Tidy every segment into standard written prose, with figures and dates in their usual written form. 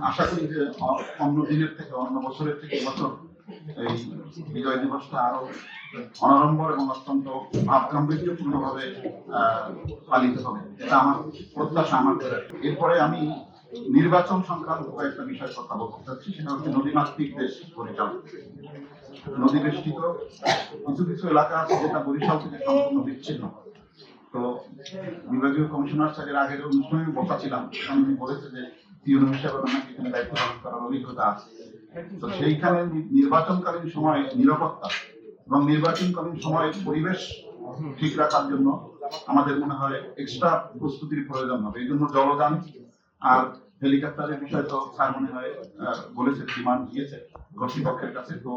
আশা করি যে অন্য দিনের থেকে অন্য বছরের থেকে বছর এই বিজয় দিবসটা আরো অনাড়ম্বর এবং অত্যন্ত গাম্ভীর্যপূর্ণভাবে পালিত হবে, এটা আমার প্রত্যাশা। আমার এরপরে আমি নির্বাচন সংক্রান্ত কয়েকটা বিষয় কথা বলতে চাচ্ছি। সেটা হচ্ছে নদীমাতৃক দেশ পরিচালনা। নদী বেষ্টিত কিছু কিছু এলাকা আছে যেটা বরিশাল থেকে সম্পূর্ণ বিচ্ছিন্ন। তো বিভাগীয় কমিশনার স্যারের আগের অনুষ্ঠানে বসা ছিলাম, উনি বলেছে যে ইউনো হিসাবে নাকি এখানে দায়িত্ব পালন করার অভিজ্ঞতা আছে। তো সেইখানে নির্বাচনকালীন সময় নিরাপত্তা এবং নির্বাচনকালীন সময় পরিবেশ ঠিক রাখার জন্য আমাদের মনে হয় এক্সট্রা প্রস্তুতির প্রয়োজন হবে। এই জন্য জলযান আর হেলিকপ্টারের বিষয় তো স্যার মনে হয় বলেছে, ডিমান্ড দিয়েছে কর্তৃপক্ষের কাছে। তো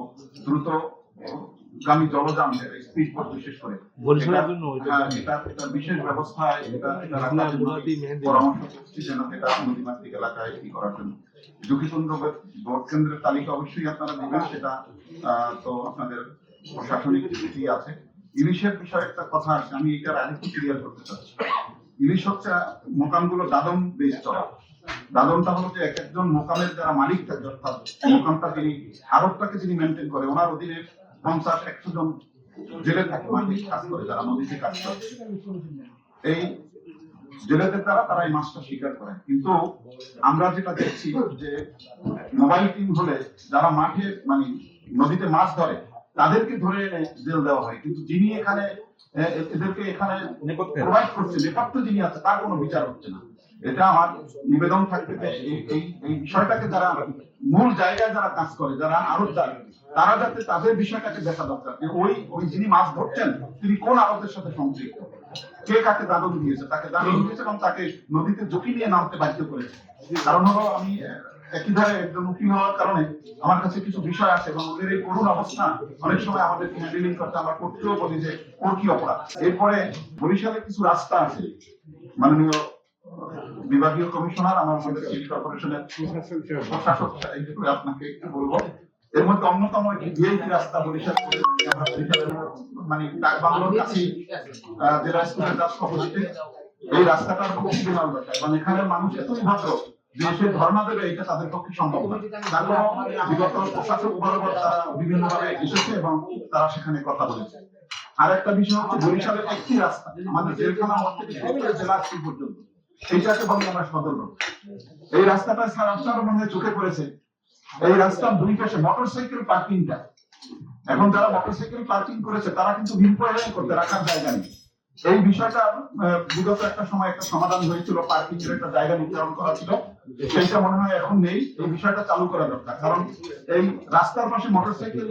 দ্রুত গামী জলযান স্পিড বোট বিশেষ করে এটা বিশেষ ব্যবস্থায় পরামর্শ করছি যেন এটা নদীমাতৃক এলাকায় কি করার জন্য ঝুঁকিপূর্ণ ভোট কেন্দ্রের তালিকা অবশ্যই আপনারা দিবেন, সেটা তো আপনাদের প্রশাসনিক নীতি আছে। ইলিশের বিষয়ে একটা কথা আছে, আমি এটার আরেকটু ক্লিয়ার করতে চাচ্ছি। ইলিশ হচ্ছে মোকামগুলো দাদন বেস চলা। দাদনটা হলো যে এক একজন মোকামের যারা মালিক থাকে, অর্থাৎ মোকামটা যিনি আরবটাকে যিনি মেনটেন করে, ওনার অধীনে 50-100 জন জেলে থাকে, মালিক কাজ করে, যারা নদীতে কাজ করে। এই জেলেদের দ্বারা তারা এই মাছটা শিকার করে। কিন্তু আমরা যেটা দেখছি যে মোবাইল টিম হলে যারা মাঠে মানে নদীতে মাছ ধরে তাদেরকে ধরে এনে জেল দেওয়া হয়, কিন্তু যিনি এখানে এদেরকে এখানে প্রোভাইড করছে, নেপথ্য যিনি আছে, তার কোনো বিচার হচ্ছে না। এটা আমার নিবেদন থাকবে যে এই বিষয়টাকে যারা মূল জায়গায় যারা কাজ করে, যারা আড়তদার, তারা যাতে তাদের বিষয়টাকে দেখা দরকার যে ওই যিনি মাছ ধরছেন তিনি কোন আড়তের সাথে সম্পৃক্ত, কে কাকে দাদন দিয়েছে, তাকে দাদন দিয়েছে এবং তাকে নদীতে ঝুঁকি নিয়ে নামতে বাধ্য করেছে। কারণ হলো আমি একই ধারে একজন উকিল হওয়ার কারণে আমার কাছে কিছু বিষয় আছে এবং ওদের এই করুণ অবস্থা অনেক সময় আমাদেরকে হ্যান্ডেলিং করতে আমরা করতেও বলি যে ওর কি অপরাধ। এরপরে বরিশালে কিছু রাস্তা আছে, মাননীয় বিভাগীয় কমিশনার আমাদের সিটি কর্পোরেশনের প্রশাসক আপনাকে একটু বলবো, এর মধ্যে অন্যতম একটি ভিআইপি রাস্তা বরিশাল মানে ডাকবাংলোর কাছে জেলা স্কুলের রাস্তা অপোজিটে এই রাস্তাটার খুব বিমাল দরকার এবং এখানে মানুষ এতই ভদ্র যে সে ধর্ণা দেবে এটা তাদের পক্ষে সম্ভব না। তারপর বিগত প্রশাসক বরাবর তারা বিভিন্ন ভাবে এসেছে এবং তারা সেখানে কথা বলেছে। আর একটা বিষয় হচ্ছে বরিশালের একটি রাস্তা আমাদের জেলখানা থেকে জেলা স্কুল পর্যন্ত, সেইটাকে বলি আমরা সদর রোড। এই রাস্তাটা স্যার আপনার মনে হয় চোখে পড়েছে, এই রাস্তার দুই পাশে মোটরসাইকেল পার্কিংটা, এখন যারা মোটরসাইকেল পার্কিং করেছে তারা কিন্তু ভিড় করতে রাখার জায়গা নেই। এই বিষয়টা বিগত একটা সময় একটা সমাধান হয়েছিল, পার্কিং এর একটা জায়গা নির্ধারণ করা ছিল, সেইটা মনে হয় এখন নেই। এই বিষয়টা চালু করা দরকার, কারণ এই রাস্তার পাশে মোটরসাইকেল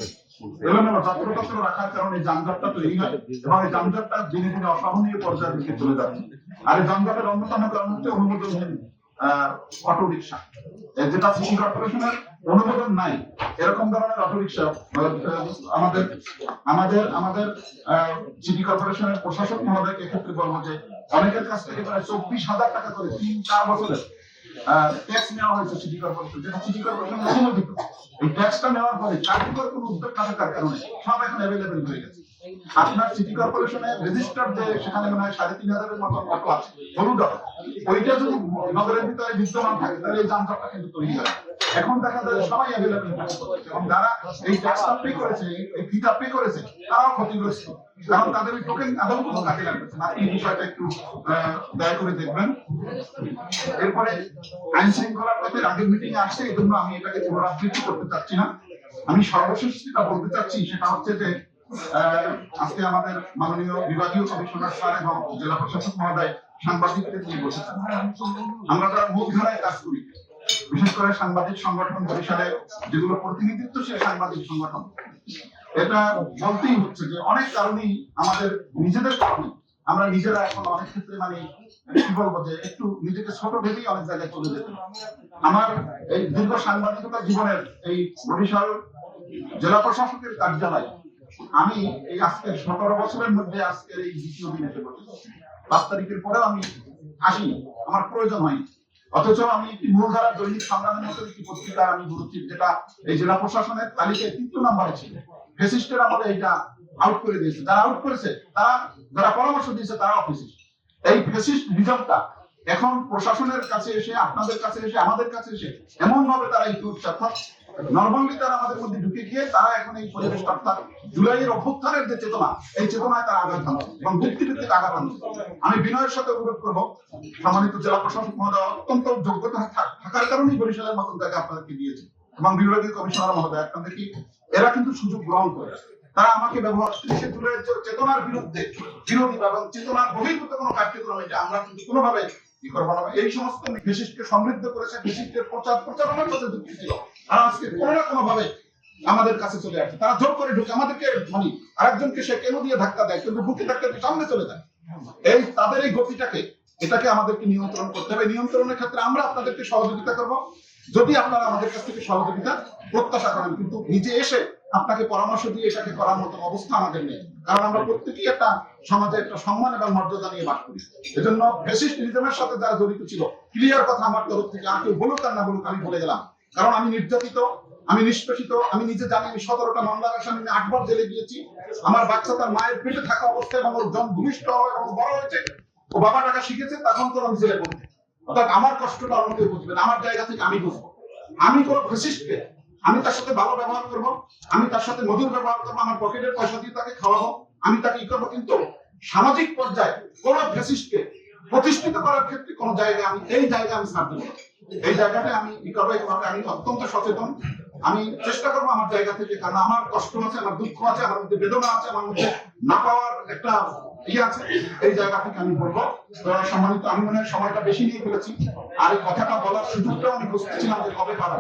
এলোমেলো যত্রতত্র রাখার কারণে যানজটটা তৈরি হয় এবং এই যানজটটা দিনে দিনে অসহনীয় পর্যায়ের দিকে চলে যাচ্ছে। আর এই যানজটের অন্যতম কারণ হচ্ছে অনুমোদনহীন অটো রিক্সা, যেটা সিটি কর্পোরেশনের অনুমোদন নাই এরকম ধরনের অটো রিক্সা আমাদের আমাদের আমাদের সিটি কর্পোরেশনের প্রশাসক মহোদয়কে এক্ষেত্রে বলবো যে অনেকের কাছ থেকে প্রায় 24,000 টাকা করে 3-4 বছরের ট্যাক্স নেওয়া হয়েছে সিটি কর্পোরেশন, যেটা সিটি কর্পোরেশন অনুমোদিত। এই ট্যাক্সটা নেওয়ার পরে কার্যকর কোনো উদ্যোগ না থাকার কারণে সব এখন অ্যাভেলেবেল হয়ে গেছে। আপনার সিটি কর্পোরেশনে রেজিস্টার যে সেখানে মনে হয় 3,500-এর মতো অটো আছে, হলুদ অটো, ওইটা যদি নগরের ভিতরে বিদ্যমান থাকে তাহলে এই যানজটটা কিন্তু তৈরি হয়। এখন দেখা যায় সবাই অ্যাভেলেবেল এবং যারা এই ট্যাক্সটা পে করেছে, এই ফিটা পে করেছে, তারাও ক্ষতিগ্রস্ত, কারণ তাদের ওই টোকেন আদৌ কোনো কাজে লাগতেছে না। এই বিষয়টা একটু দয়া করে দেখবেন। এরপরে আইন শৃঙ্খলার পথে আগের মিটিং এ আসছে, এই জন্য আমি এটাকে পুনরাবৃত্তি করতে চাচ্ছি না। আমি সর্বশেষ যেটা বলতে চাচ্ছি সেটা হচ্ছে যে আজকে আমাদের মাননীয় বিভাগীয় কমিশনার স্যার এবং জেলা প্রশাসক মহোদয় সাংবাদিকদের নিয়ে বসেছেন। আমরা যারা মূলধারায় কাজ করি, বিশেষ করে সাংবাদিক সংগঠন বরিশালে যেগুলো প্রতিনিধিত্বশীল সাংবাদিক সংগঠন, এটা বলতেই হচ্ছে যে অনেক কারণেই আমাদের নিজেদের কারণে আমরা নিজেরা এখন অনেক ক্ষেত্রে মানে কি বলবো যে একটু নিজেকে ছোট ভেবেই অনেক জায়গায় চলে যেতে। আমার এই দীর্ঘ সাংবাদিকতা জীবনের এই বরিশাল জেলা প্রশাসকের কার্যালয় আমি এই আজকের 17 বছরের মধ্যে আজকের এই দ্বিতীয় দিন এসে বসেছি। 5 তারিখের পরেও আমি আসিনি, আমার প্রয়োজন হয়নি। অথচ আমি একটি মূলধারার দৈনিক সংগ্রামের মতো একটি পত্রিকা আমি গুরুত্ব, যেটা এই জেলা প্রশাসনের তালিকায় 3 নম্বরে ছিল, ফেসিস্টের আমলে এটা আউট করে দিয়েছে। যারা আউট করেছে তারা, যারা পরামর্শ দিয়েছে তারা অফিসিস্ট। এই ফেসিস্ট রিজনটা এখন প্রশাসনের কাছে এসে, আপনাদের কাছে এসে, আমাদের কাছে এসে এমন ভাবে তারা একটু অর্থাৎ নরমালি তারা আমাদের মধ্যে ঢুকে গিয়ে তারা এখন এই পরিবেশটা অর্থাৎ জুলাইয়ের অভ্যুত্থানের যে চেতনা, এই চেতনায় তারা আঘাত হানছে এবং যুক্তিভিত্তিক আঘাত হানছে। আমি বিনয়ের সাথে অনুরোধ করবো, সম্মানিত জেলা প্রশাসক মহোদয় অত্যন্ত যোগ্যতা থাকার কারণেই বরিশালের মতন জায়গা আপনাদেরকে দিয়েছে এবং বিভাগীয় কমিশনার মহোদয়, আপনাদের কি এরা কিন্তু সুযোগ গ্রহণ করে, তারা আমাকে ব্যবহার ৩০ জুলাইয়ের চেতনার বিরুদ্ধে বিরোধী এবং চেতনার বহির্ভূত কোনো কার্যক্রম এটা আমরা কিন্তু কোনোভাবে কি করবো না। এই সমস্ত বিশিষ্টকে সমৃদ্ধ করেছে, বিশিষ্টের প্রচারণার সাথে যুক্ত ছিল, আর আজকে কোনো না কোনো ভাবে আমাদের কাছে চলে আসছে। তারা জোর করে ঢুকে আমাদেরকে মানে আরেকজনকে সে কেন দিয়ে ধাক্কা দেয়, কিন্তু বুকে ধাক্কা দিয়ে সামনে চলে যায়। এই তাদের এই গতিটাকে, এটাকে আমাদেরকে নিয়ন্ত্রণ করতে হবে। নিয়ন্ত্রণের ক্ষেত্রে আমরা আপনাদেরকে সহযোগিতা করব, যদি আপনারা আমাদের কাছ থেকে সহযোগিতা প্রত্যাশা করেন, কিন্তু নিজে এসে আপনাকে পরামর্শ দিয়ে এটাকে করার মতো অবস্থা আমাদের নেই, কারণ আমরা প্রত্যেকেই একটা সমাজে একটা সম্মান এবং মর্যাদা নিয়ে বাস করি। এজন্য ফ্যাসিস্টিজমের সাথে যারা জড়িত ছিল, ক্লিয়ার কথা আমার তরফ থেকে, আর কেউ বলুক আর না বলুক, আমি বলে গেলাম, কারণ আমি নির্যাতিত, আমি নিষ্পেষিত, আমি নিজে জানি। আমি 17টা মামলার আসামি, আমি 8 বার জেলে গিয়েছি। আমার বাচ্চা তার মায়ের পেটে থাকা অবস্থায় এবং ওর ভূমিষ্ঠ এবং বড় হয়েছে, ও বাবা টাকা শিখেছে, তখন তো আমি জেলে পড়তে। অর্থাৎ আমার কষ্টটা অন্য কেউ বুঝবে না, আমার জায়গা থেকে আমি বুঝবো। আমি কোনো ফ্যাসিস্টকে, আমি তার সাথে ভালো ব্যবহার করবো, আমি তার সাথে মধুর ব্যবহার করবো, আমার পকেটের পয়সা দিয়ে তাকে খাওয়াবো, আমি তাকে ই করবো, কিন্তু সামাজিক পর্যায়ে কোন ফ্যাসিস্টকে প্রতিষ্ঠিত করার ক্ষেত্রে কোন জায়গায় আমি এই জায়গা আমি ছাড় দেবো। এই জায়গাটা আমি ই করবো, এইভাবে আমি অত্যন্ত সচেতন। আমি চেষ্টা করবো আমার জায়গা থেকে, কারণ আমার কষ্ট আছে, আমার দুঃখ আছে, আমার মধ্যে বেদনা আছে, আমার মধ্যে না পাওয়ার একটা ইয়ে আছে, এই জায়গা থেকে আমি বলবো। সম্মানিত, আমি মনে হয় সময়টা বেশি নিয়ে ফেলেছি, আর এই কথাটা বলার সুযোগটাও আমি খুঁজতেছিলাম যে কবে পাবো।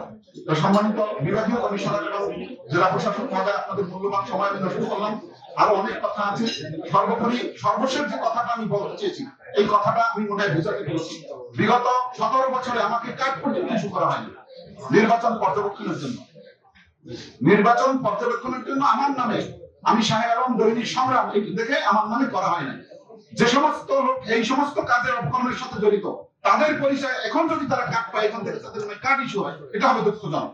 সম্মানিত বিভাগীয় কমিশনার এবং জেলা প্রশাসক মহোদয়, আপনাদের মূল্যবান সময় আমি নষ্ট করলাম। আরো অনেক কথা আছে, সর্বোপরি সর্বশেষ যে কথাটা আমি বলতে চেয়েছি, এই কথাটা আমি মনে হয় বুঝাতে পেরেছি। বিগত 17 বছরে আমাকে কাজ পর্যন্ত ইস্যু করা হয়নি নির্বাচন পর্যবেক্ষণের জন্য। নির্বাচন পর্যবেক্ষণের জন্য আমার নামে, আমি শাহের আলম দৈনিক সংগ্রাম দেখে আমার নামে করা হয় না। যে সমস্ত লোক এই সমস্ত কাজের অপকর্মের সাথে জড়িত, তাদের পরিচয় এখন যদি তারা কাট পায়, এখান থেকে তাদের নামে কাট ইস্যু হয়, এটা হবে দুঃখজনক।